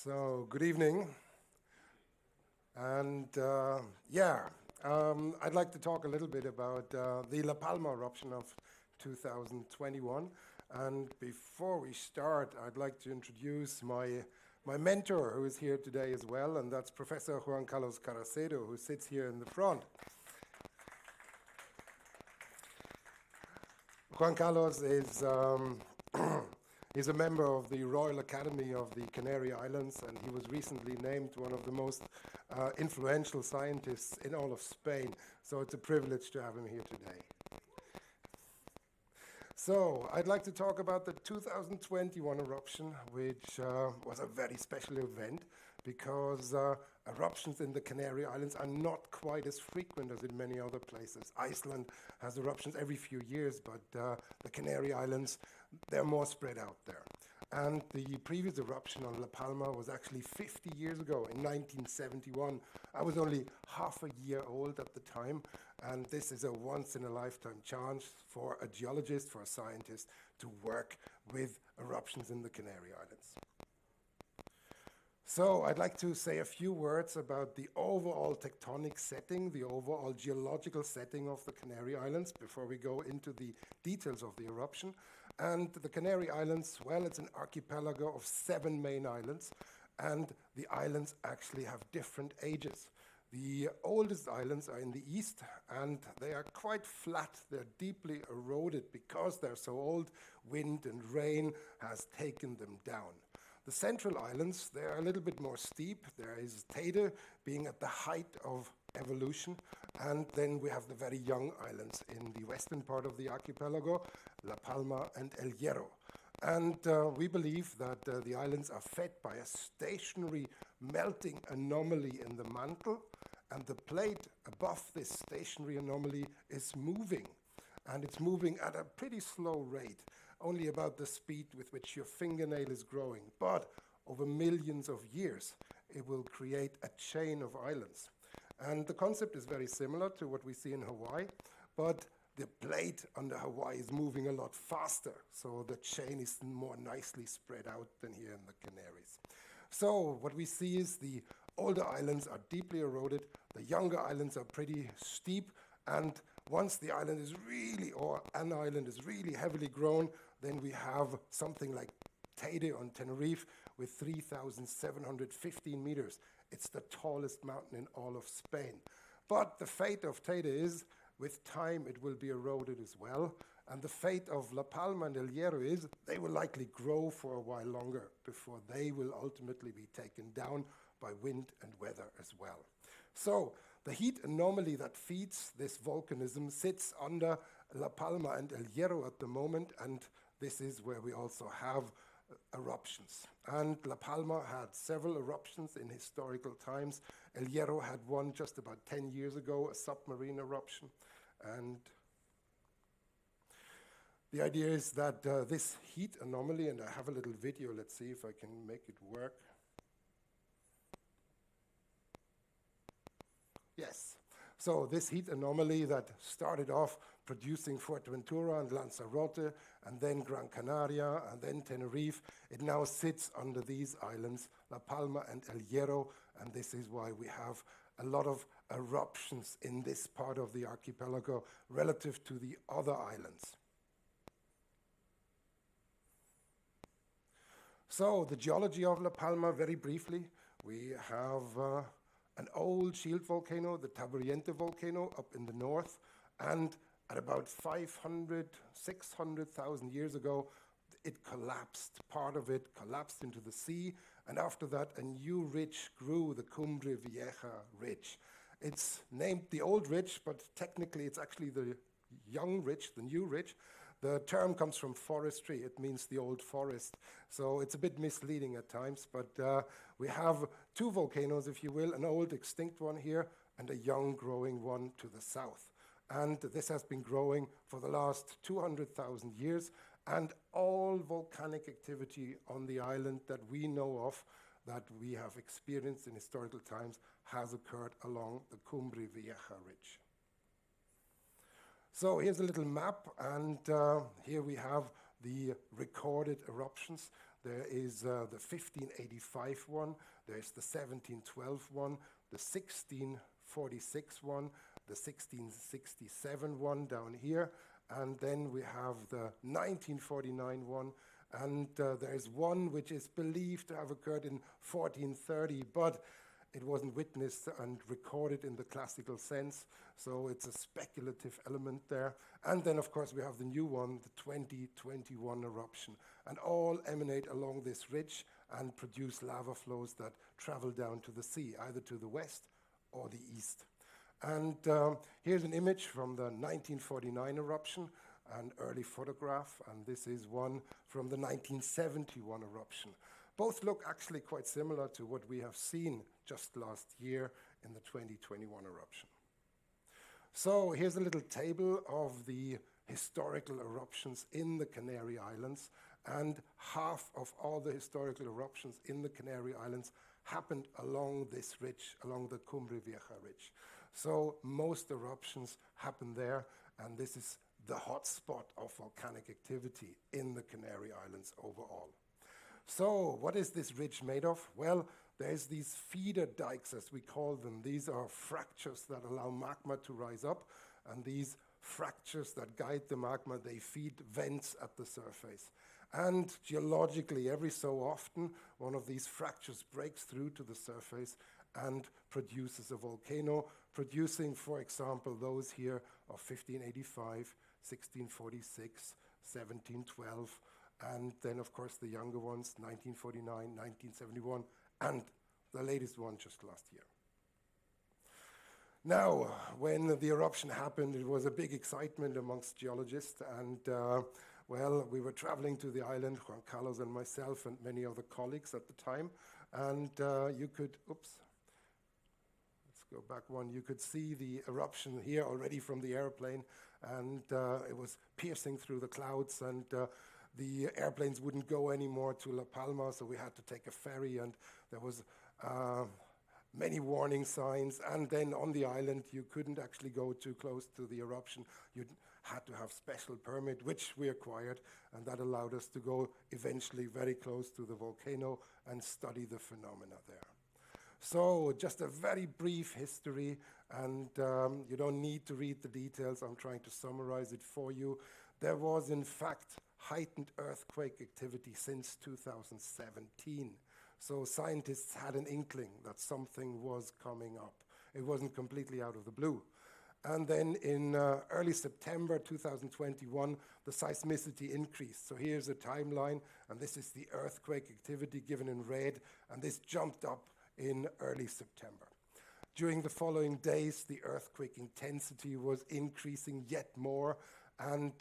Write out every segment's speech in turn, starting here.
So, good evening. And I'd like to talk a little bit about the La Palma eruption of 2021. And before we start, I'd like to introduce my mentor who is here today as well, and that's Professor Juan Carlos Caracedo, who sits here in the front. Juan Carlos is he's a member of the Royal Academy of the Canary Islands, and he was recently named one of the most influential scientists in all of Spain. So it's a privilege to have him here today. So I'd like to talk about the 2021 eruption, which was a very special event because eruptions in the Canary Islands are not quite as frequent as in many other places. Iceland has eruptions every few years, but the Canary Islands, they're more spread out there. And the previous eruption on La Palma was actually 50 years ago, in 1971. I was only half a year old at the time, and this is a once-in-a-lifetime chance for a geologist, for a scientist, to work with eruptions in the Canary Islands. So I'd like to say a few words about the overall tectonic setting, the overall geological setting of the Canary Islands before we go into the details of the eruption. And the Canary Islands, well, it's an archipelago of 7 main islands, and the islands actually have different ages. The oldest islands are in the east, and they are quite flat. They're deeply eroded because they're so old. Wind and rain has taken them down. The central islands, they're a little bit more steep. There is Teide being at the height of evolution, and then we have the very young islands in the western part of the archipelago, La Palma and El Hierro. And we believe that the islands are fed by a stationary melting anomaly in the mantle, and the plate above this stationary anomaly is moving, and it's moving at a pretty slow rate, only about the speed with which your fingernail is growing. But over millions of years, it will create a chain of islands. And the concept is very similar to what we see in Hawaii, but the plate under Hawaii is moving a lot faster, so the chain is more nicely spread out than here in the Canaries. So what we see is the older islands are deeply eroded, the younger islands are pretty steep, and once the island is really, or an island is really heavily grown, then we have something like Teide on Tenerife with 3,715 meters. It's the tallest mountain in all of Spain. But the fate of Teide is, with time, it will be eroded as well. And the fate of La Palma and El Hierro is, they will likely grow for a while longer before they will ultimately be taken down by wind and weather as well. So the heat anomaly that feeds this volcanism sits under La Palma and El Hierro at the moment, and this is where we also have eruptions. And La Palma had several eruptions in historical times. El Hierro had one just about 10 years ago, a submarine eruption. And the idea is that this heat anomaly, and I have a little video, let's see if I can make it work. Yes. So this heat anomaly that started off producing Fuerteventura and Lanzarote, and then Gran Canaria, and then Tenerife, it now sits under these islands, La Palma and El Hierro, and this is why we have a lot of eruptions in this part of the archipelago relative to the other islands. So the geology of La Palma, very briefly, we have an old shield volcano, the Taburiente volcano up in the north, and at about 500, 600,000 years ago, it collapsed. Part of it collapsed into the sea, and after that, a new ridge grew, the Cumbre Vieja ridge. It's named the old ridge, but technically it's actually the young ridge, the new ridge. The term comes from forestry. It means the old forest. So it's a bit misleading at times, but we have two volcanoes, if you will, an old extinct one here and a young growing one to the south. And this has been growing for the last 200,000 years, and all volcanic activity on the island that we know of, that we have experienced in historical times, has occurred along the Cumbre Vieja ridge. So here's a little map, and here we have the recorded eruptions. There is the 1585 one, there's the 1712 one, the 1646 one, the 1667 one down here, and then we have the 1949 one, and there's one which is believed to have occurred in 1430, but it wasn't witnessed and recorded in the classical sense, so it's a speculative element there. And then, of course, we have the new one, the 2021 eruption, and all emanate along this ridge and produce lava flows that travel down to the sea, either to the west or the east. And here's an image from the 1949 eruption, an early photograph, and this is one from the 1971 eruption. Both look actually quite similar to what we have seen just last year in the 2021 eruption. So here's a little table of the historical eruptions in the Canary Islands, and half of all the historical eruptions in the Canary Islands happened along this ridge, along the Cumbre Vieja ridge. So most eruptions happen there, and this is the hotspot of volcanic activity in the Canary Islands overall. So what is this ridge made of? Well, there's these feeder dikes, as we call them. These are fractures that allow magma to rise up, and these fractures that guide the magma, they feed vents at the surface. And geologically, every so often, one of these fractures breaks through to the surface and produces a volcano, producing, for example, those here of 1585, 1646, 1712, and then, of course, the younger ones, 1949, 1971, and the latest one just last year. Now, when the eruption happened, it was a big excitement amongst geologists, and well, we were traveling to the island, Juan Carlos and myself and many other colleagues at the time, and you could, oops, let's go back one, you could see the eruption here already from the airplane, and it was piercing through the clouds, and the airplanes wouldn't go anymore to La Palma, so we had to take a ferry, and there was many warning signs. And then on the island, you couldn't actually go too close to the eruption. You had to have special permit, which we acquired, and that allowed us to go eventually very close to the volcano and study the phenomena there. So just a very brief history, and you don't need to read the details. I'm trying to summarize it for you. There was, in fact, heightened earthquake activity since 2017. So scientists had an inkling that something was coming up. It wasn't completely out of the blue. And then in early September 2021, the seismicity increased. So here's a timeline, and this is the earthquake activity given in red, and this jumped up in early September. During the following days, the earthquake intensity was increasing yet more, and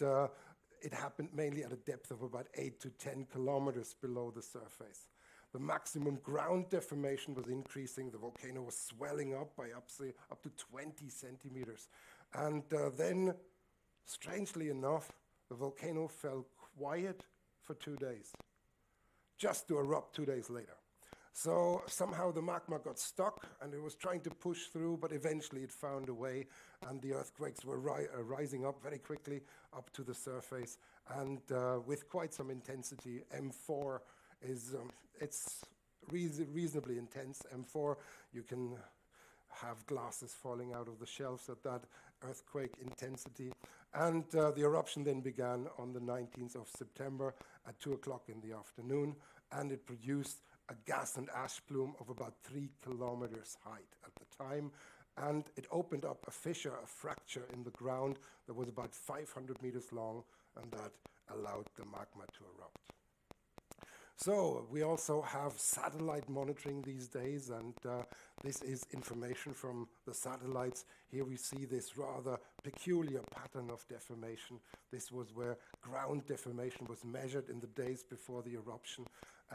it happened mainly at a depth of about 8 to 10 kilometers below the surface. The maximum ground deformation was increasing. The volcano was swelling up by up to 20 centimeters. And then, strangely enough, the volcano fell quiet for 2 days, just to erupt 2 days later. So somehow the magma got stuck, and it was trying to push through, but eventually it found a way, and the earthquakes were rising up very quickly up to the surface, and with quite some intensity. M4 is it's reasonably intense. M4, you can have glasses falling out of the shelves at that earthquake intensity. And the eruption then began on the 19th of September at 2 o'clock in the afternoon, and it produced a gas and ash plume of about 3 kilometers height at the time. And it opened up a fissure, a fracture in the ground that was about 500 meters long, and that allowed the magma to erupt. So we also have satellite monitoring these days, and this is information from the satellites. Here we see this rather peculiar pattern of deformation. This was where ground deformation was measured in the days before the eruption,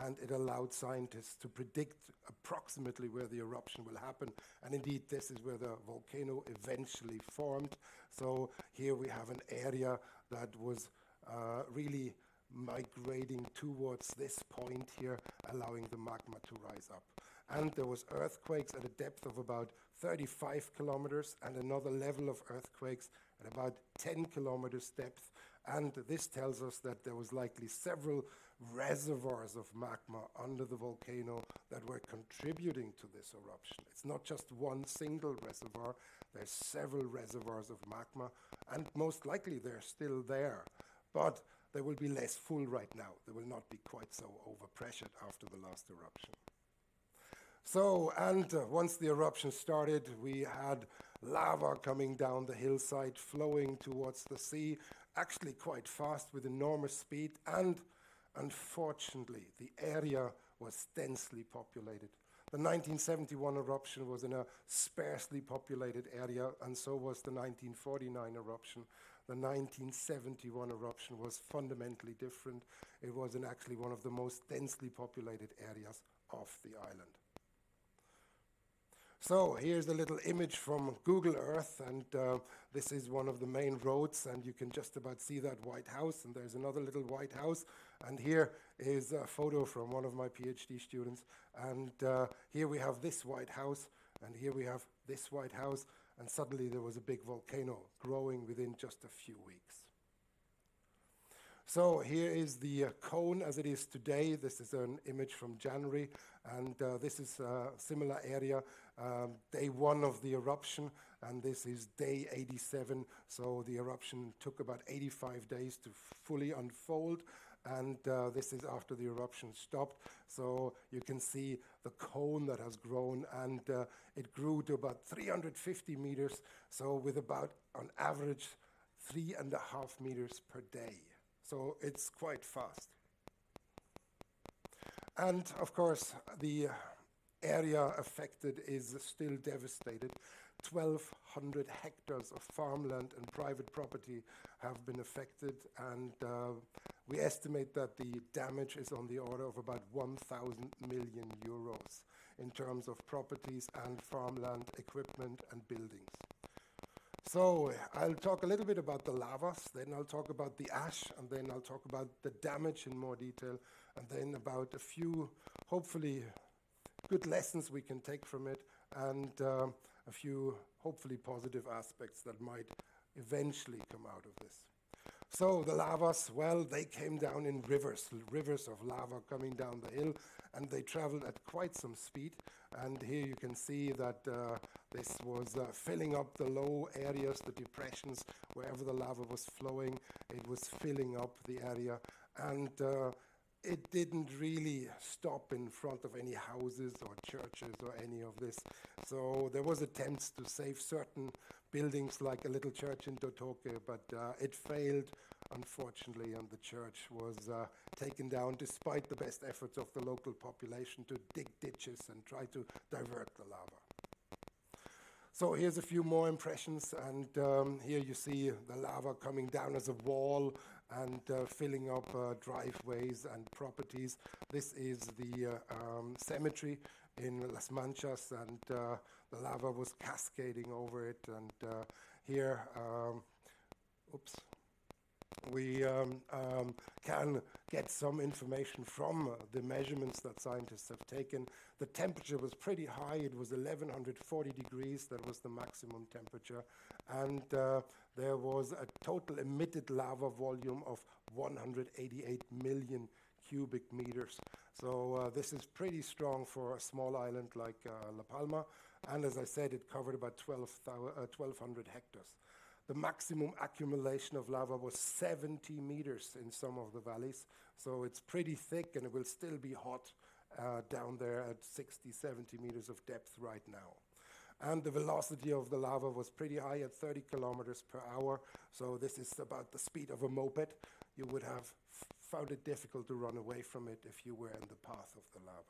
and it allowed scientists to predict approximately where the eruption will happen. And indeed, this is where the volcano eventually formed. So here we have an area that was really migrating towards this point here, allowing the magma to rise up. And there was earthquakes at a depth of about 35 kilometers, and another level of earthquakes at about 10 kilometers depth. And this tells us that there was likely several reservoirs of magma under the volcano that were contributing to this eruption. It's not just one single reservoir, there's several reservoirs of magma, and most likely they're still there. But they will be less full right now. They will not be quite so overpressured after the last eruption. So, and once the eruption started, we had lava coming down the hillside, flowing towards the sea, actually quite fast with enormous speed, and unfortunately, the area was densely populated. The 1971 eruption was in a sparsely populated area, and so was the 1949 eruption. The 1971 eruption was fundamentally different. It was in actually one of the most densely populated areas of the island. So here's a little image from Google Earth, and this is one of the main roads, and you can just about see that White House, and there's another little White House, and here is a photo from one of my PhD students, and here we have this White House, and here we have this White House, and suddenly there was a big volcano growing within just a few weeks. So here is the cone as it is today. This is an image from January, and this is a similar area, day 1 of the eruption, and this is day 87. So the eruption took about 85 days to fully unfold, and this is after the eruption stopped. So you can see the cone that has grown, and it grew to about 350 meters, so with about, on average, 3.5 meters per day. So it's quite fast. And of course, the area affected is still devastated. 1,200 hectares of farmland and private property have been affected, and we estimate that the damage is on the order of about 1,000 million euros in terms of properties and farmland, equipment and buildings. So I'll talk a little bit about the lavas, then I'll talk about the ash, and then I'll talk about the damage in more detail, and then about a few, hopefully, good lessons we can take from it, and a few, hopefully, positive aspects that might eventually come out of this. So the lavas, well, they came down in rivers of lava coming down the hill, and they traveled at quite some speed. And here you can see that this was filling up the low areas, the depressions, wherever the lava was flowing, it was filling up the area. And it didn't really stop in front of any houses or churches or any of this. So there was attempts to save certain buildings like a little church in Dotoke, but it failed, unfortunately, and the church was taken down despite the best efforts of the local population to dig ditches and try to divert the lava. So here's a few more impressions, and here you see the lava coming down as a wall and filling up driveways and properties. This is the cemetery in Las Manchas, and the lava was cascading over it, and here, we can get some information from the measurements that scientists have taken. The temperature was pretty high. It was 1140 degrees. That was the maximum temperature. And there was a total emitted lava volume of 188 million cubic meters. So this is pretty strong for a small island like La Palma. And as I said, it covered about 1,200 hectares. The maximum accumulation of lava was 70 meters in some of the valleys, so it's pretty thick and it will still be hot down there at 60, 70 meters of depth right now. And the velocity of the lava was pretty high at 30 kilometers per hour, so this is about the speed of a moped. You would have found it difficult to run away from it if you were in the path of the lava.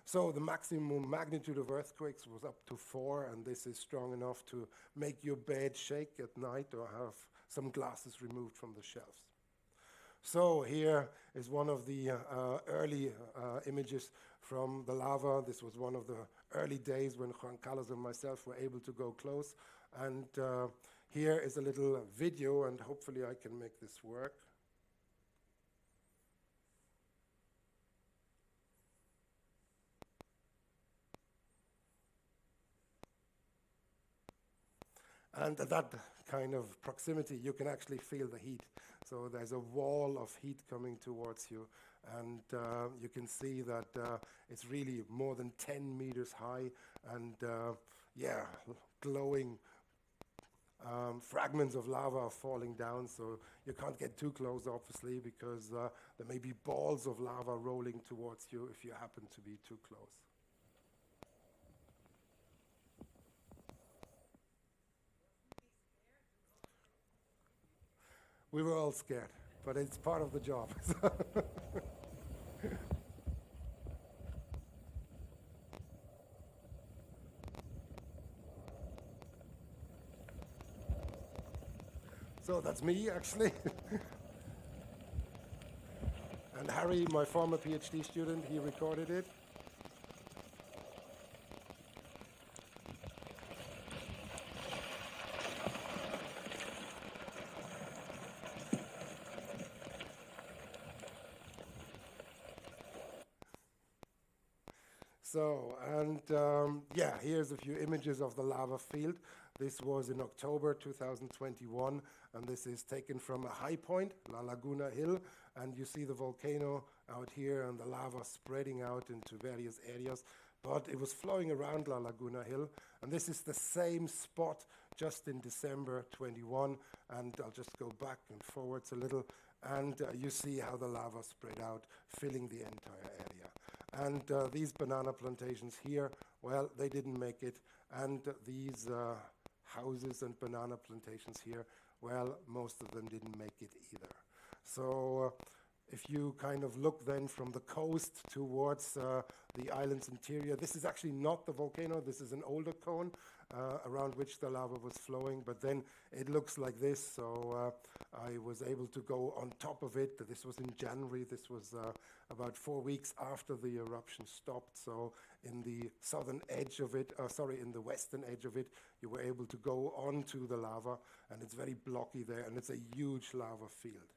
So the maximum magnitude of earthquakes was up to 4, and this is strong enough to make your bed shake at night or have some glasses removed from the shelves. So here is one of the early images from the lava. This was one of the early days when Juan Carlos and myself were able to go close. And here is a little video, and hopefully I can make this work. And at that kind of proximity, you can actually feel the heat. So there's a wall of heat coming towards you. And you can see that it's really more than 10 meters high and, yeah, glowing fragments of lava are falling down. So you can't get too close, obviously, because there may be balls of lava rolling towards you if you happen to be too close. We were all scared, but it's part of the job. So that's me, actually. And Harry, my former PhD student, he recorded it. So, and yeah, here's a few images of the lava field. This was in October 2021, and this is taken from a high point, La Laguna Hill, and you see the volcano out here and the lava spreading out into various areas. But it was flowing around La Laguna Hill, and this is the same spot just in December 21, and I'll just go back and forwards a little, and you see how the lava spread out, filling the entire area. And these banana plantations here, well, they didn't make it. And these houses and banana plantations here, well, most of them didn't make it either. So if you kind of look then from the coast towards the island's interior, this is actually not the volcano, this is an older cone around which the lava was flowing, but then it looks like this. So I was able to go on top of it. This was in January. This was about 4 weeks after the eruption stopped. So in the southern edge of it, in the western edge of it, you were able to go onto the lava, and it's very blocky there, and it's a huge lava field.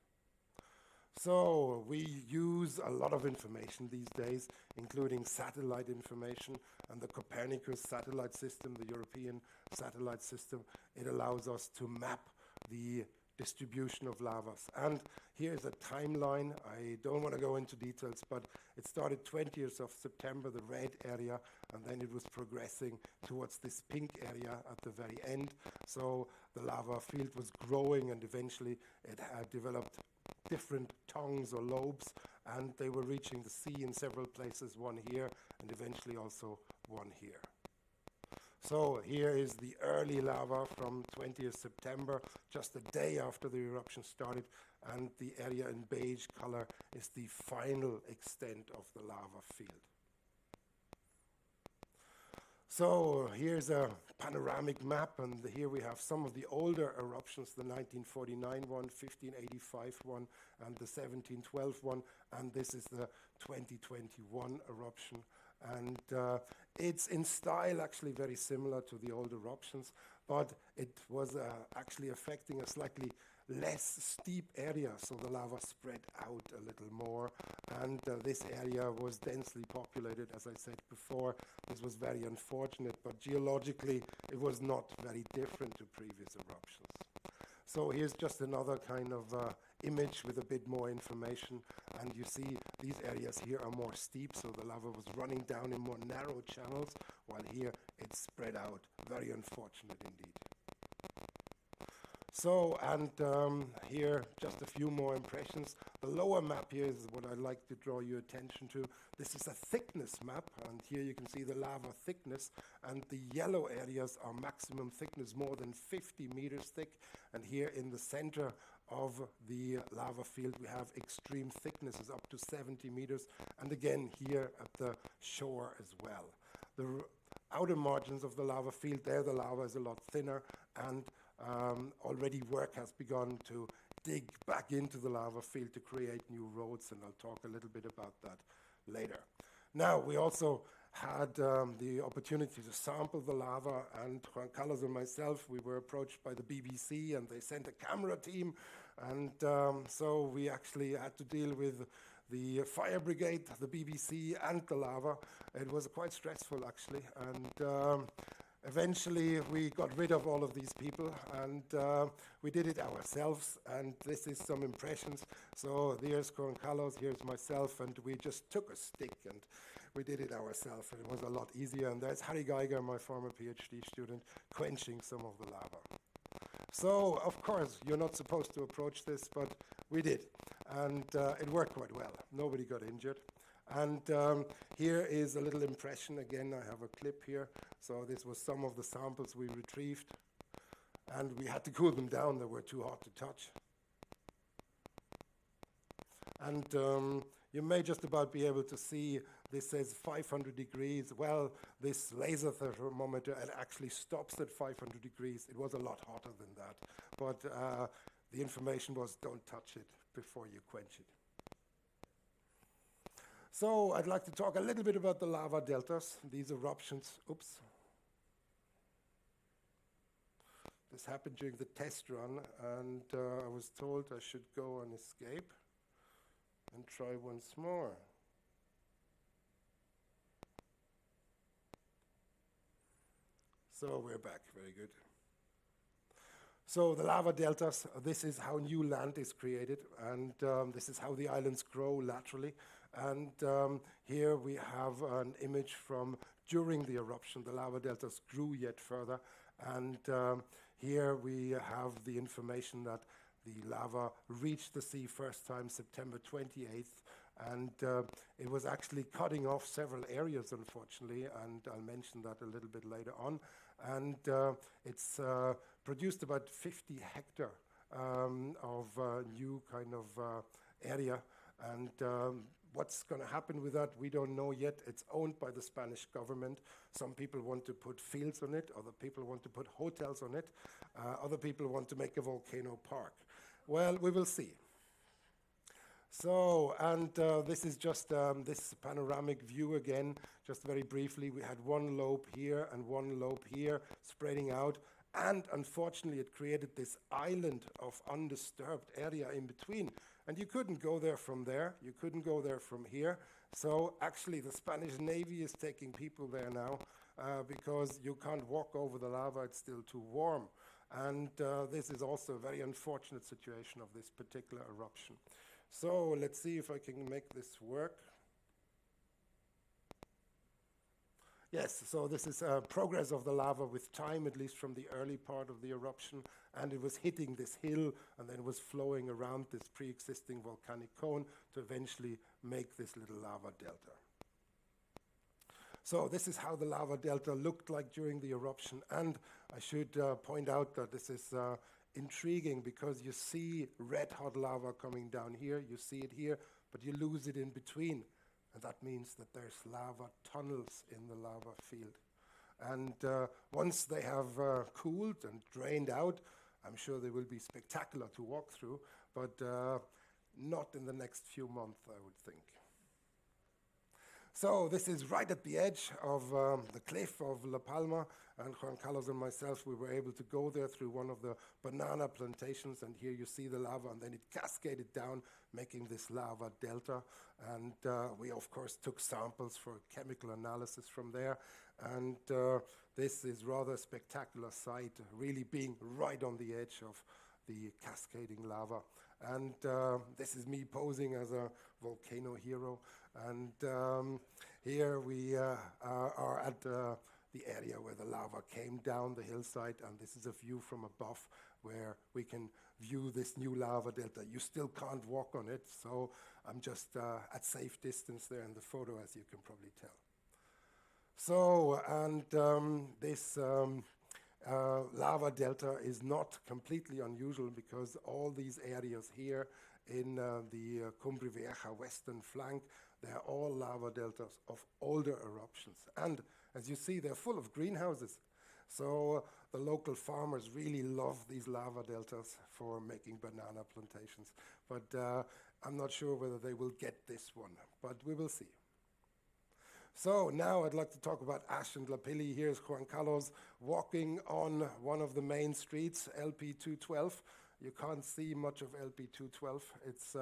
So we use a lot of information these days, including satellite information, and the Copernicus satellite system, the European satellite system. It allows us to map the distribution of lavas. And here's a timeline. I don't want to go into details, but it started 20th of September, the red area, and then it was progressing towards this pink area at the very end. So the lava field was growing, and eventually it had developed different tongues or lobes, and they were reaching the sea in several places, one here and eventually also one here. So here is the early lava from 20th September, just a day after the eruption started, and the area in beige color is the final extent of the lava field. So here's a panoramic map, and here we have some of the older eruptions, the 1949 one, 1585 one, and the 1712 one, and this is the 2021 eruption. And it's in style actually very similar to the old eruptions, but it was actually affecting a slightly less steep area, so the lava spread out a little more, and this area was densely populated, as I said before. This was very unfortunate, but geologically it was not very different to previous eruptions. So here's just another kind of image with a bit more information, and you see these areas here are more steep, so the lava was running down in more narrow channels, while here it spread out. Very unfortunate indeed. So, and here just a few more impressions. The lower map here is what I'd like to draw your attention to. This is a thickness map, and here you can see the lava thickness, and the yellow areas are maximum thickness, more than 50 meters thick, and here in the center of the lava field we have extreme thicknesses up to 70 meters, and again here at the shore as well. The outer margins of the lava field, there the lava is a lot thinner, and already work has begun to dig back into the lava field to create new roads, and I'll talk a little bit about that later. Now, we also had the opportunity to sample the lava, and Juan Carlos and myself, we were approached by the BBC, and they sent a camera team, and so we actually had to deal with the fire brigade, the BBC, and the lava. It was quite stressful, actually, and Eventually, we got rid of all of these people, and we did it ourselves. And this is some impressions. So there's Juan Carlos, here's myself, and we just took a stick and we did it ourselves. And it was a lot easier. And there's Harry Geiger, my former PhD student, quenching some of the lava. So, of course, you're not supposed to approach this, but we did. And it worked quite well. Nobody got injured. And here is a little impression. Again, I have a clip here. So this was some of the samples we retrieved. And we had to cool them down. They were too hot to touch. And you may just about be able to see this says 500 degrees. Well, this laser thermometer, it actually stops at 500 degrees. It was a lot hotter than that. But the information was don't touch it before you quench it. So I'd like to talk a little bit about the lava deltas, these eruptions. Oops. This happened during the test run, and I was told I should go on escape and try once more. So we're back, very good. So the lava deltas, this is how new land is created, and this is how the islands grow laterally. And here we have an image from during the eruption. The lava deltas grew yet further, and here we have the information that the lava reached the sea first time September 28th, and it was actually cutting off several areas, unfortunately, and I'll mention that a little bit later on. And it's produced about 50 hectare of new kind of area, and what's going to happen with that, we don't know yet. It's owned by the Spanish government. Some people want to put fields on it. Other people want to put hotels on it. Other people want to make a volcano park. Well, we will see. So, and this is just this panoramic view again, just very briefly. We had one lobe here and one lobe here spreading out. And unfortunately, it created this island of undisturbed area in between. And you couldn't go there from there. You couldn't go there from here. So actually, the Spanish Navy is taking people there now because you can't walk over the lava. It's still too warm. And this is also a very unfortunate situation of this particular eruption. So let's see if I can make this work. Yes, so this is progress of the lava with time, at least from the early part of the eruption, and it was hitting this hill, and then it was flowing around this pre-existing volcanic cone to eventually make this little lava delta. So this is how the lava delta looked like during the eruption, and I should point out that this is intriguing because you see red-hot lava coming down here, you see it here, but you lose it in between. And that means that there's lava tunnels in the lava field. And once they have cooled and drained out, I'm sure they will be spectacular to walk through, but not in the next few months, I would think. So this is right at the edge of the cliff of La Palma, and Juan Carlos and myself, we were able to go there through one of the banana plantations, and here you see the lava, and then it cascaded down, making this lava delta. And we, of course, took samples for chemical analysis from there, and this is rather a spectacular sight, really being right on the edge of the cascading lava. And this is me posing as a volcano hero. And here we are at the area where the lava came down the hillside, and this is a view from above where we can view this new lava delta. You still can't walk on it, so I'm just at safe distance there in the photo, as you can probably tell. So, and this lava delta is not completely unusual because all these areas here in the Cumbre Vieja western flank, they're all lava deltas of older eruptions. And as you see, they're full of greenhouses. So the local farmers really love these lava deltas for making banana plantations. But I'm not sure whether they will get this one, but we will see. So now I'd like to talk about Ash and Lapilli. Here's Juan Carlos walking on one of the main streets, LP 212. You can't see much of LP 212. It's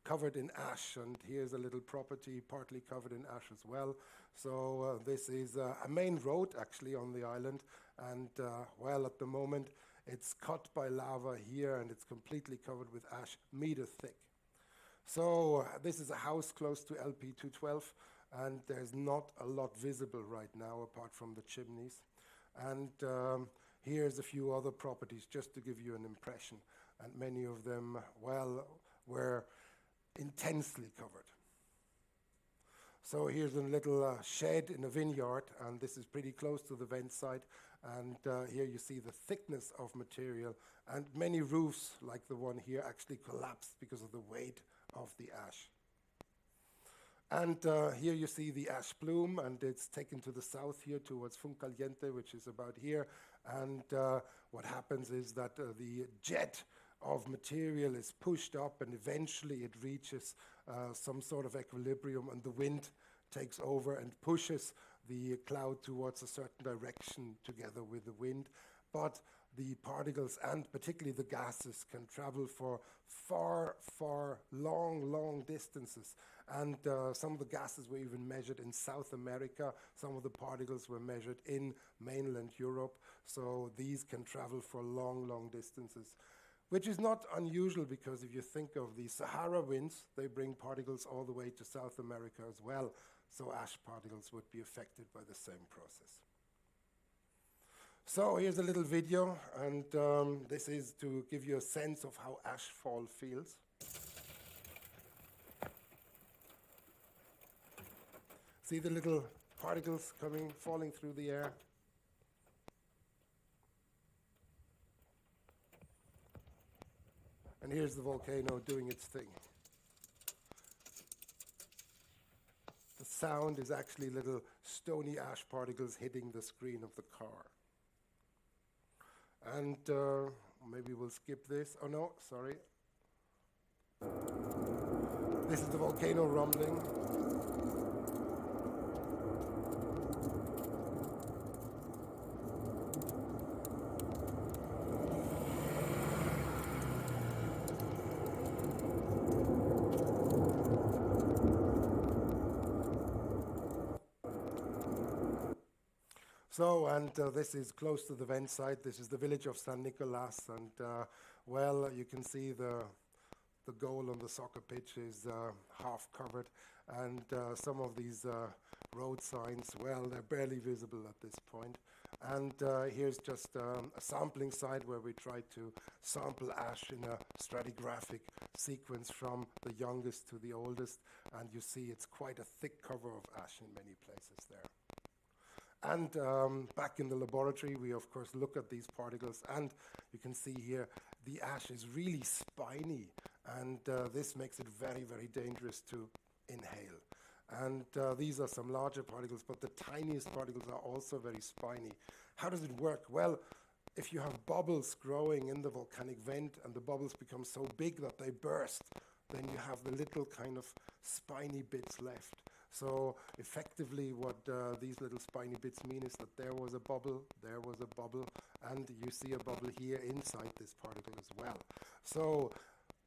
covered in ash, and here's a little property partly covered in ash as well. So this is a main road actually on the island, and well, at the moment it's cut by lava here and it's completely covered with ash, meter thick. So this is a house close to LP 212, and there's not a lot visible right now apart from the chimneys. And here's a few other properties just to give you an impression, and many of them, well, were intensely covered. So here's a little shed in a vineyard, and this is pretty close to the vent site. And here you see the thickness of material, and many roofs, like the one here, actually collapsed because of the weight of the ash. And here you see the ash plume, and it's taken to the south here towards Funcaliente, which is about here. And what happens is that the jet of material is pushed up, and eventually it reaches some sort of equilibrium, and the wind takes over and pushes the cloud towards a certain direction together with the wind. But the particles, and particularly the gases, can travel for far long distances. And some of the gases were even measured in South America. Some of the particles were measured in mainland Europe. So these can travel for long distances, which is not unusual, because if you think of the Sahara winds, they bring particles all the way to South America as well. So ash particles would be affected by the same process. So here's a little video, and this is to give you a sense of how ash fall feels. See the little particles falling through the air? And here's the volcano doing its thing. The sound is actually little stony ash particles hitting the screen of the car. And maybe we'll skip this. Oh no, sorry. This is the volcano rumbling. So, and this is close to the vent site. This is the village of San Nicolas, and well, you can see the goal on the soccer pitch is half covered, and some of these road signs, well, they're barely visible at this point. And here's just a sampling site where we tried to sample ash in a stratigraphic sequence from the youngest to the oldest, and you see it's quite a thick cover of ash in many places there. And back in the laboratory, we of course look at these particles, and you can see here the ash is really spiny, and this makes it very dangerous to inhale. And these are some larger particles, but the tiniest particles are also very spiny. How does it work? Well, if you have bubbles growing in the volcanic vent and the bubbles become so big that they burst, then you have the little kind of spiny bits left. So effectively what these little spiny bits mean is that there was a bubble, and you see a bubble here inside this particle as well. So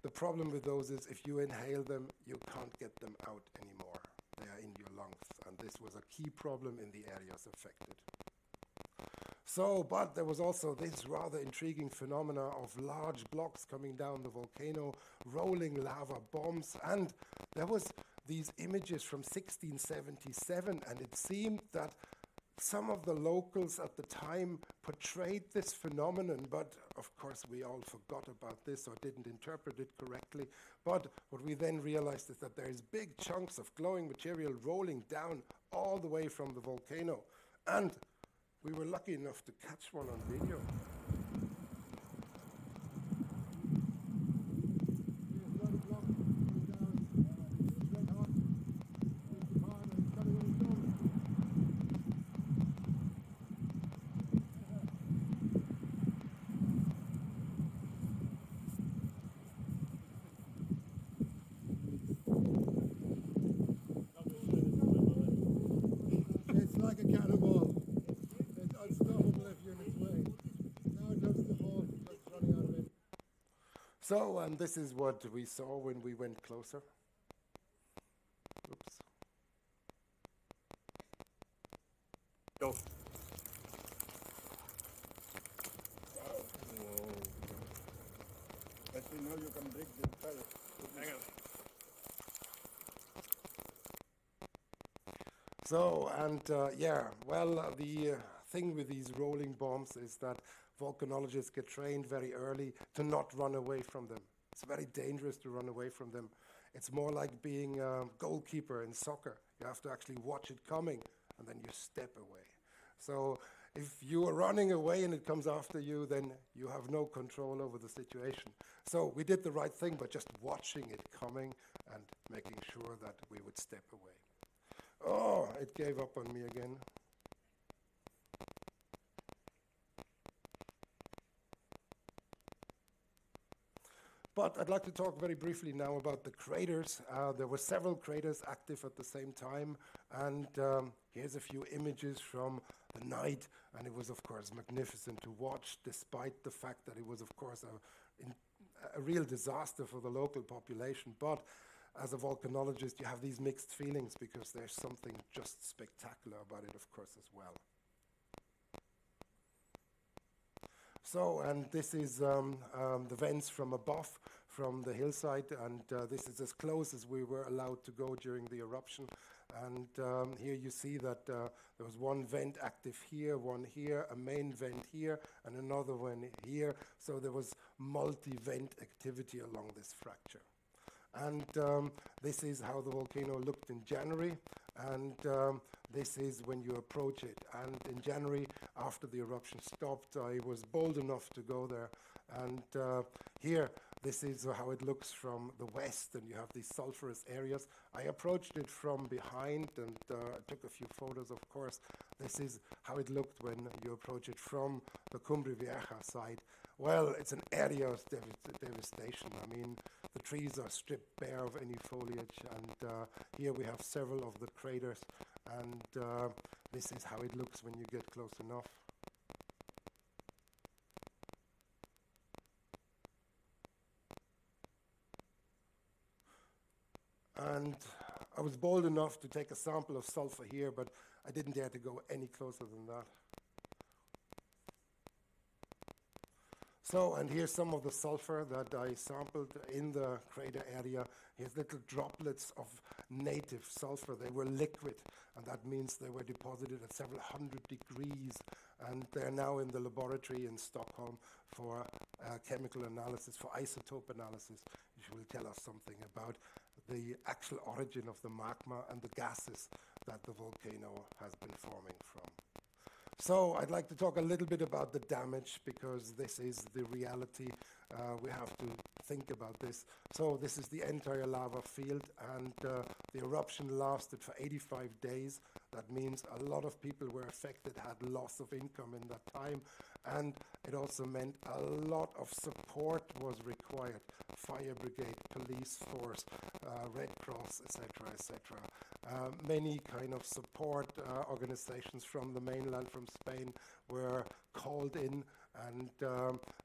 the problem with those is if you inhale them, you can't get them out anymore. They are in your lungs, and this was a key problem in the areas affected. So, but there was also this rather intriguing phenomena of large blocks coming down the volcano, rolling lava bombs, and there was these images from 1677, and it seemed that some of the locals at the time portrayed this phenomenon, but of course we all forgot about this or didn't interpret it correctly. But what we then realized is that there's big chunks of glowing material rolling down all the way from the volcano, and we were lucky enough to catch one on video. It's like a cannonball. It's unstoppable if you're in its way. So, and this is what we saw when we went closer. Oops. Go. As we know, you can break the fire. Hang on. So, and yeah, well, the thing with these rolling bombs is that volcanologists get trained very early to not run away from them. It's very dangerous to run away from them. It's more like being a goalkeeper in soccer. You have to actually watch it coming and then you step away. So if you are running away and it comes after you, then you have no control over the situation. So we did the right thing by just watching it coming and making sure that we would step away. Oh, it gave up on me again. But I'd like to talk very briefly now about the craters. There were several craters active at the same time, and here's a few images from the night, and it was, of course, magnificent to watch, despite the fact that it was, of course, a real disaster for the local population. But as a volcanologist, you have these mixed feelings because there's something just spectacular about it, of course, as well. So, and this is the vents from above, from the hillside, and this is as close as we were allowed to go during the eruption. And here you see that there was one vent active here, one here, a main vent here, and another one here. So there was multi-vent activity along this fracture. And this is how the volcano looked in January, and this is when you approach it. And in January, after the eruption stopped, I was bold enough to go there. And here, this is how it looks from the west, and you have these sulfurous areas. I approached it from behind and took a few photos, of course. This is how it looked when you approach it from the Cumbre Vieja side. Well, it's an area of devastation. I mean, the trees are stripped bare of any foliage, and here we have several of the craters, and this is how it looks when you get close enough. And I was bold enough to take a sample of sulfur here, but I didn't dare to go any closer than that. So, and here's some of the sulfur that I sampled in the crater area. Here's little droplets of native sulfur. They were liquid, and that means they were deposited at several hundred degrees, and they're now in the laboratory in Stockholm for chemical analysis, for isotope analysis, which will tell us something about the actual origin of the magma and the gases that the volcano has been forming from. So I'd like to talk a little bit about the damage, because this is the reality. We have to think about this. So this is the entire lava field, and the eruption lasted for 85 days. That means a lot of people were affected, had loss of income in that time, and it also meant a lot of support was required. Fire brigade, police force, Red Cross, etc., etc. Many kind of support organizations from the mainland, from Spain, were called in, and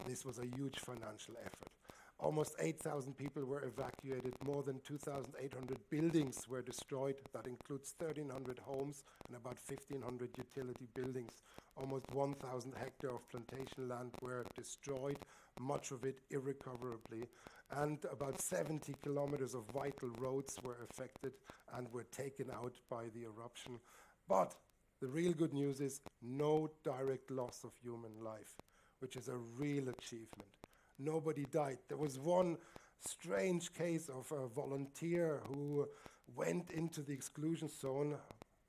this was a huge financial effort. Almost 8,000 people were evacuated, more than 2,800 buildings were destroyed. That includes 1,300 homes and about 1,500 utility buildings. Almost 1,000 hectares of plantation land were destroyed, much of it irrecoverably. And about 70 kilometers of vital roads were affected and were taken out by the eruption. But the real good news is no direct loss of human life, which is a real achievement. Nobody died. There was one strange case of a volunteer who went into the exclusion zone,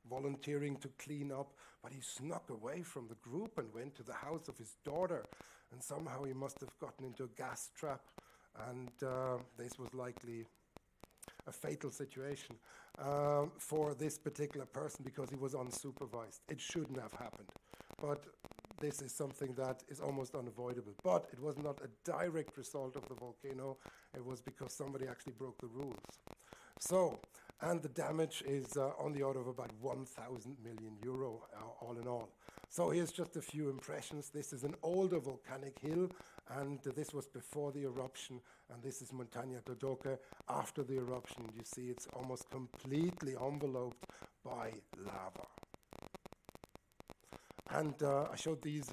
volunteering to clean up, but he snuck away from the group and went to the house of his daughter, and somehow he must have gotten into a gas trap, and this was likely a fatal situation for this particular person because he was unsupervised. It shouldn't have happened, but this is something that is almost unavoidable. But it was not a direct result of the volcano. It was because somebody actually broke the rules. So And the damage is on the order of about 1,000 million euro, all in all. So here's just a few impressions. This is an older volcanic hill, and this was before the eruption, and this is Montaña Dodoque after the eruption. You see it's almost completely enveloped by lava. And I showed these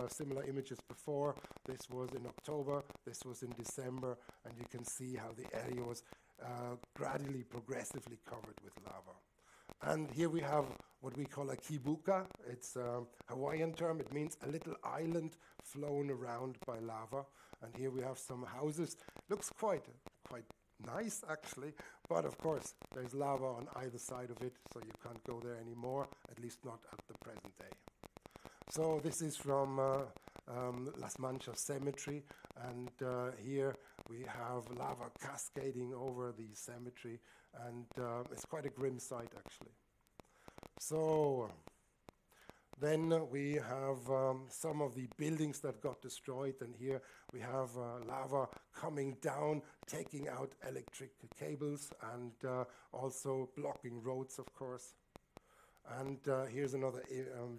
similar images before. This was in October, this was in December, and you can see how the area was gradually, progressively covered with lava. And here we have what we call a kibuka. It's a Hawaiian term. It means a little island flown around by lava. And here we have some houses. Looks quite nice, actually. But of course, there's lava on either side of it, so you can't go there anymore, at least not at the present day. So this is from Las Manchas Cemetery, and here we have lava cascading over the cemetery, and it's quite a grim sight, actually. So then we have some of the buildings that got destroyed, and here we have lava coming down, taking out electric cables, and also blocking roads, of course. And here's another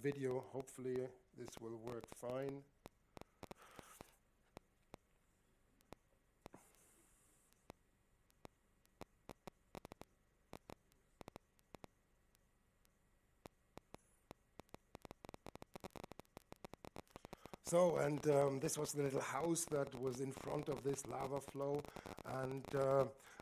video. Hopefully this will work fine. So, and this was the little house that was in front of this lava flow. And,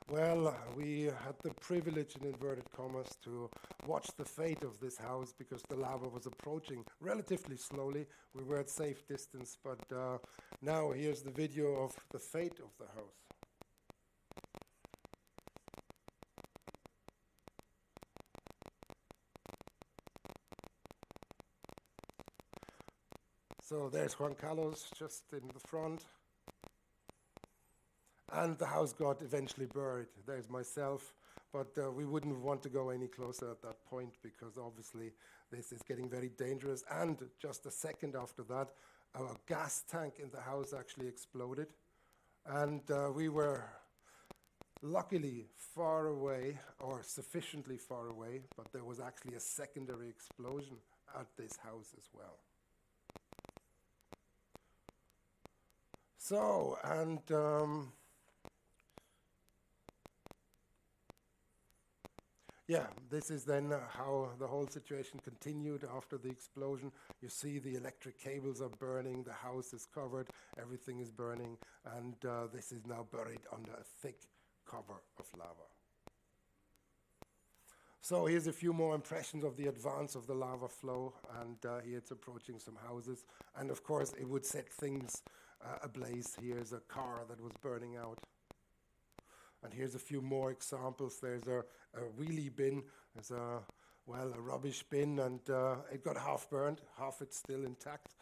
well, we had the privilege, in inverted commas, to watch the fate of this house because the lava was approaching relatively slowly. We were at safe distance, but now here's the video of the fate of the house. So there's Juan Carlos just in the front. And the house got eventually buried. There's myself, but we wouldn't want to go any closer at that point because obviously this is getting very dangerous. And just a second after that, our gas tank in the house actually exploded. And we were luckily far away, or sufficiently far away, but there was actually a secondary explosion at this house as well. So, and yeah, this is then how the whole situation continued after the explosion. You see the electric cables are burning, the house is covered, everything is burning, and this is now buried under a thick cover of lava. So here's a few more impressions of the advance of the lava flow, and here it's approaching some houses, and of course it would set things ablaze. Here's a car that was burning out. And here's a few more examples. There's a wheelie bin. There's a rubbish bin, and it got half burned, half it's still intact,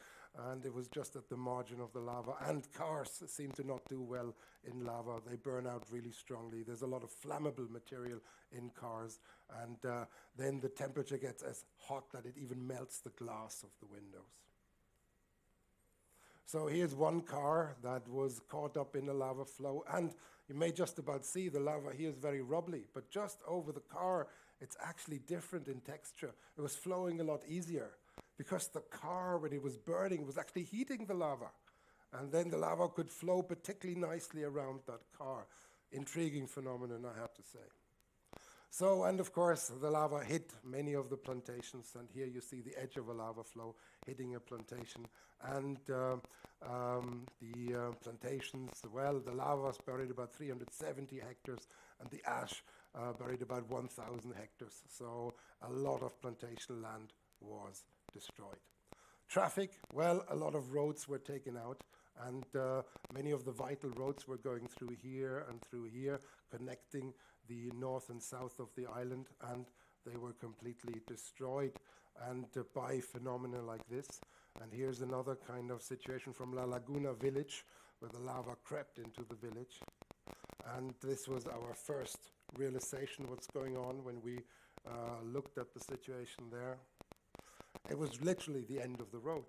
and it was just at the margin of the lava. And cars seem to not do well in lava. They burn out really strongly. There's a lot of flammable material in cars, and then the temperature gets as hot that it even melts the glass of the windows. So here's one car that was caught up in the lava flow, and you may just about see the lava here is very rubbly, but just over the car, it's actually different in texture. It was flowing a lot easier because the car, when it was burning, was actually heating the lava. And then the lava could flow particularly nicely around that car. Intriguing phenomenon, I have to say. So, and of course, the lava hit many of the plantations, and here you see the edge of a lava flow hitting a plantation. And the plantations, well, the lava was buried about 370 hectares, and the ash buried about 1,000 hectares. So a lot of plantation land was destroyed. Traffic, well, a lot of roads were taken out, and many of the vital roads were going through here and through here, connecting the north and south of the island, and they were completely destroyed, and by phenomena like this. And here's another kind of situation from La Laguna village, where the lava crept into the village. And this was our first realization what's going on when we looked at the situation there. It was literally the end of the road.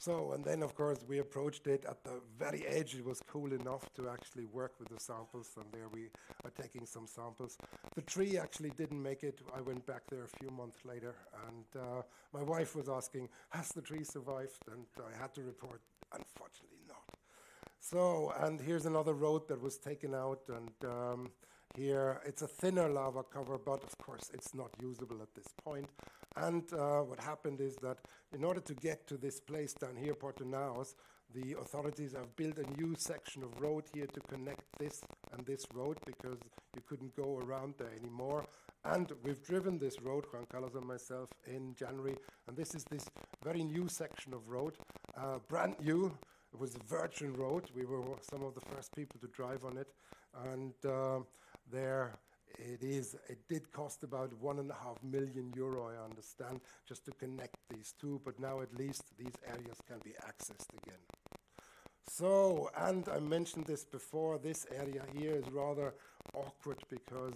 So, and then of course we approached it at the very edge. It was cool enough to actually work with the samples, and there we are taking some samples. The tree actually didn't make it. I went back there a few months later, and my wife was asking, has the tree survived? And I had to report, unfortunately not. So, and here's another road that was taken out, and here it's a thinner lava cover, but of course it's not usable at this point. And what happened is that in order to get to this place down here, Portonaos, the authorities have built a new section of road here to connect this and this road, because you couldn't go around there anymore. And we've driven this road, Juan Carlos and myself, in January, and this is this very new section of road, brand new. It was a virgin road. We were some of the first people to drive on it, and there it is. It did cost about €1.5 million, I understand, just to connect these two, but now at least these areas can be accessed again. So, and I mentioned this before, this area here is rather awkward because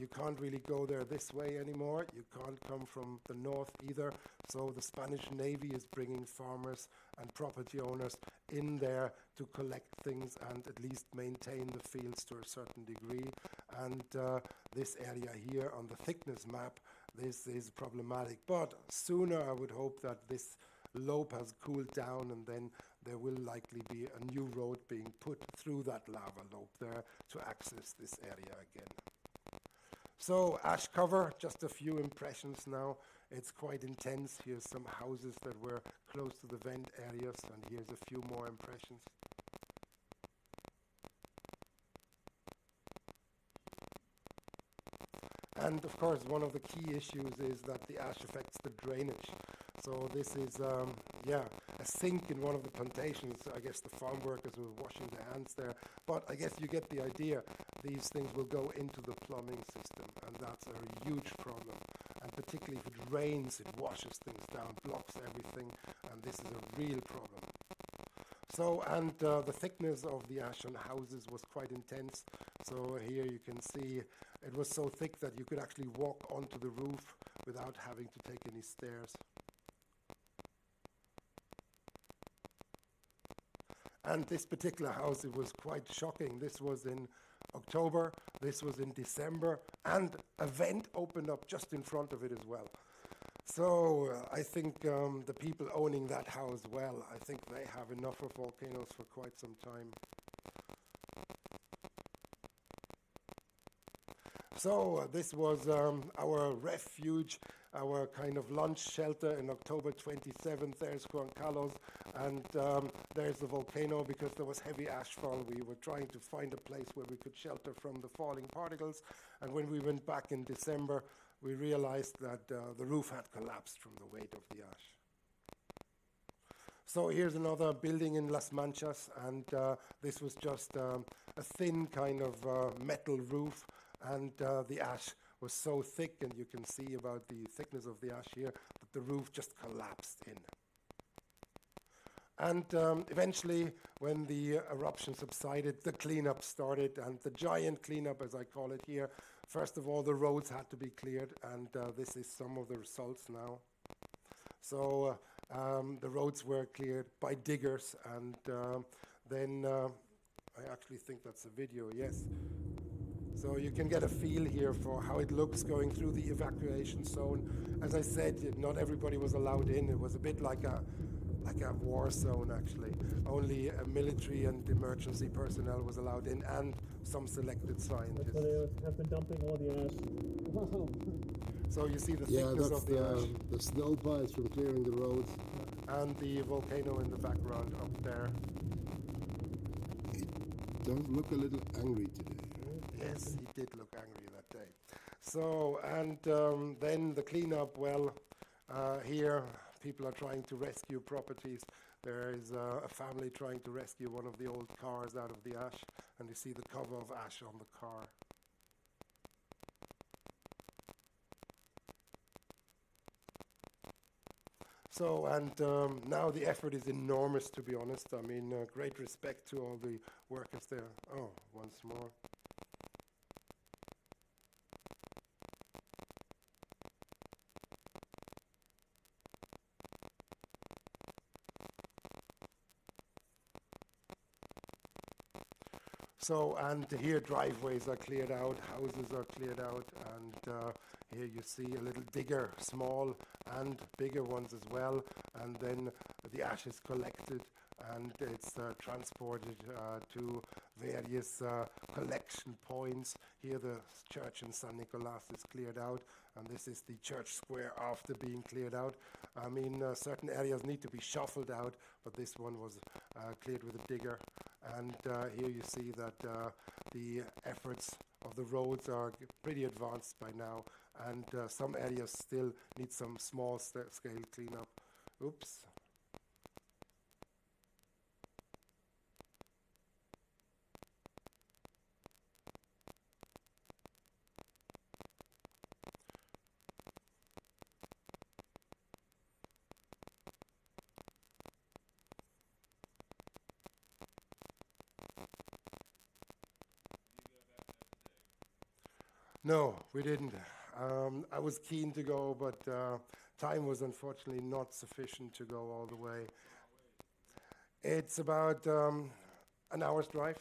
you can't really go there this way anymore. You can't come from the north either. So the Spanish Navy is bringing farmers and property owners in there to collect things and at least maintain the fields to a certain degree. And this area here on the thickness map, this is problematic. But sooner I would hope that this lobe has cooled down, and then there will likely be a new road being put through that lava lobe there to access this area again. So ash cover, just a few impressions now. It's quite intense. Here's some houses that were close to the vent areas, and here's a few more impressions. And of course, one of the key issues is that the ash affects the drainage. So this is, a sink in one of the plantations. I guess the farm workers were washing their hands there. But I guess you get the idea. These things will go into the plumbing system, and that's a huge problem. And particularly if it rains, it washes things down, blocks everything, and this is a real problem. So, and the thickness of the ash on houses was quite intense. So here you can see it was so thick that you could actually walk onto the roof without having to take any stairs. And this particular house, it was quite shocking. This was in October, this was in December, and a vent opened up just in front of it as well. So I think the people owning that house, well, I think they have enough of volcanoes for quite some time. So this was our refuge, our kind of lunch shelter in October 27th. There's Juan Carlos, and there's the volcano. Because there was heavy ashfall, we were trying to find a place where we could shelter from the falling particles. And when we went back in December, we realized that the roof had collapsed from the weight of the ash. So here's another building in Las Manchas, and this was just a thin kind of metal roof, and the ash was so thick, and you can see about the thickness of the ash here, that the roof just collapsed in. And eventually, when the eruption subsided, the cleanup started, and the giant cleanup, as I call it here. First of all, the roads had to be cleared, and this is some of the results now. So the roads were cleared by diggers, and then I actually think that's a video, yes. So you can get a feel here for how it looks going through the evacuation zone. As I said, not everybody was allowed in. It was a bit like a war zone, actually. Only military and emergency personnel was allowed in, and some selected scientists. So they have been dumping all the ash. Wow. So you see the thickness of the ash. The snow piles from clearing the roads. And the volcano in the background up there. It does look a little angry today. Yes, he did look angry that day. So, and then the cleanup, well, here people are trying to rescue properties. There is a family trying to rescue one of the old cars out of the ash, and you see the cover of ash on the car. So, and now the effort is enormous, to be honest. I mean, great respect to all the workers there. Oh, once more. So, and here driveways are cleared out, houses are cleared out, and here you see a little digger, small and bigger ones as well, and then the ash is collected and it's transported to various collection points. Here the church in San Nicolas is cleared out, and this is the church square after being cleared out. I mean, certain areas need to be shuffled out, but this one was cleared with a digger. And here you see that the efforts of the roads are pretty advanced by now, and some areas still need some small scale cleanup. Oops. No, we didn't. I was keen to go, but time was unfortunately not sufficient to go all the way. It's about an hour's drive.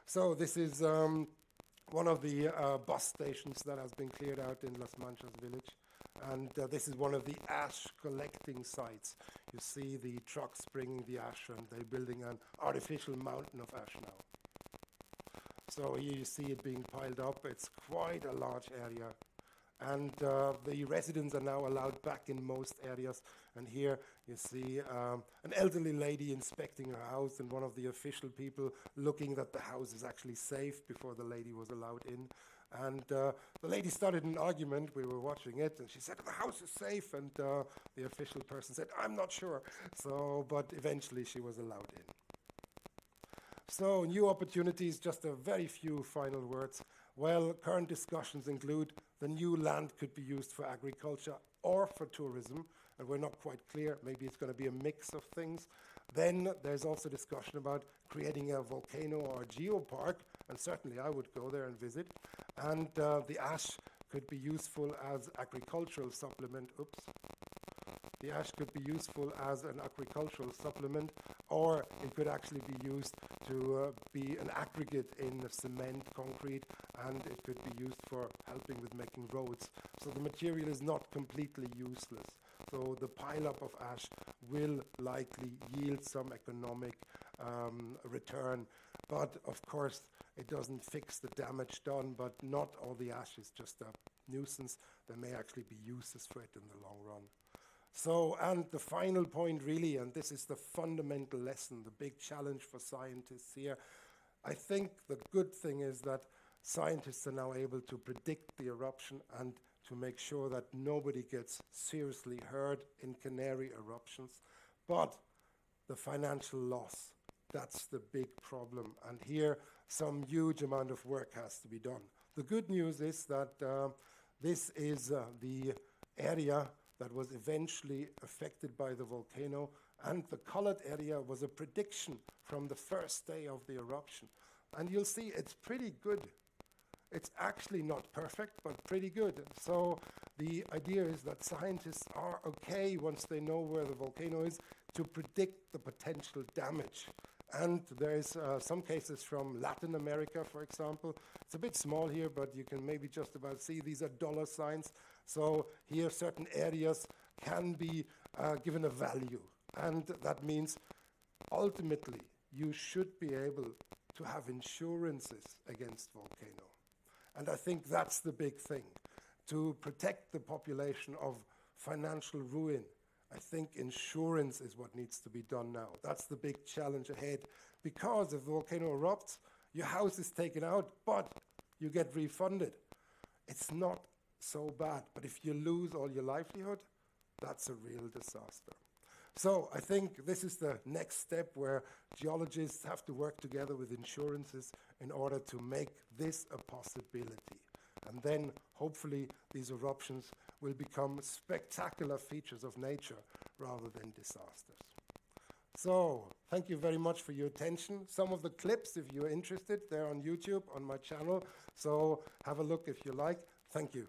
So this is one of the bus stations that has been cleared out in Las Manchas village. And this is one of the ash collecting sites. You see the trucks bringing the ash, and they're building an artificial mountain of ash now. So here you see it being piled up. It's quite a large area. And the residents are now allowed back in most areas. And here you see an elderly lady inspecting her house, and one of the official people looking that the house is actually safe before the lady was allowed in. And the lady started an argument. We were watching it, and she said, the house is safe. And the official person said, I'm not sure. So, but eventually she was allowed in. So, new opportunities, just a very few final words. Well, current discussions include the new land could be used for agriculture or for tourism, and we're not quite clear. Maybe it's going to be a mix of things. Then there's also discussion about creating a volcano or a geopark, and certainly I would go there and visit. And the ash could be useful as agricultural supplement. Oops. The ash could be useful as an agricultural supplement, or it could actually be used to be an aggregate in cement, concrete, and it could be used for helping with making roads. So the material is not completely useless. So the pileup of ash will likely yield some economic return. But of course, it doesn't fix the damage done, but not all the ash is just a nuisance. There may actually be uses for it in the long run. So, and the final point really, and this is the fundamental lesson, the big challenge for scientists here, I think the good thing is that scientists are now able to predict the eruption and to make sure that nobody gets seriously hurt in Canary eruptions. But the financial loss, that's the big problem. And here, some huge amount of work has to be done. The good news is that this is the area that was eventually affected by the volcano, and the colored area was a prediction from the first day of the eruption. And you'll see it's pretty good. It's actually not perfect, but pretty good. So the idea is that scientists are okay, once they know where the volcano is, to predict the potential damage. And there's some cases from Latin America, for example. It's a bit small here, but you can maybe just about see these are dollar signs. So here certain areas can be given a value. And that means ultimately you should be able to have insurances against volcano. And I think that's the big thing. To protect the population of financial ruin, I think insurance is what needs to be done now. That's the big challenge ahead. Because if the volcano erupts, your house is taken out, but you get refunded. It's not so bad. But if you lose all your livelihood, that's a real disaster. So I think this is the next step where geologists have to work together with insurances in order to make this a possibility. And then hopefully these eruptions will become spectacular features of nature rather than disasters. So thank you very much for your attention. Some of the clips, if you're interested, they're on YouTube, on my channel. So have a look if you like. Thank you.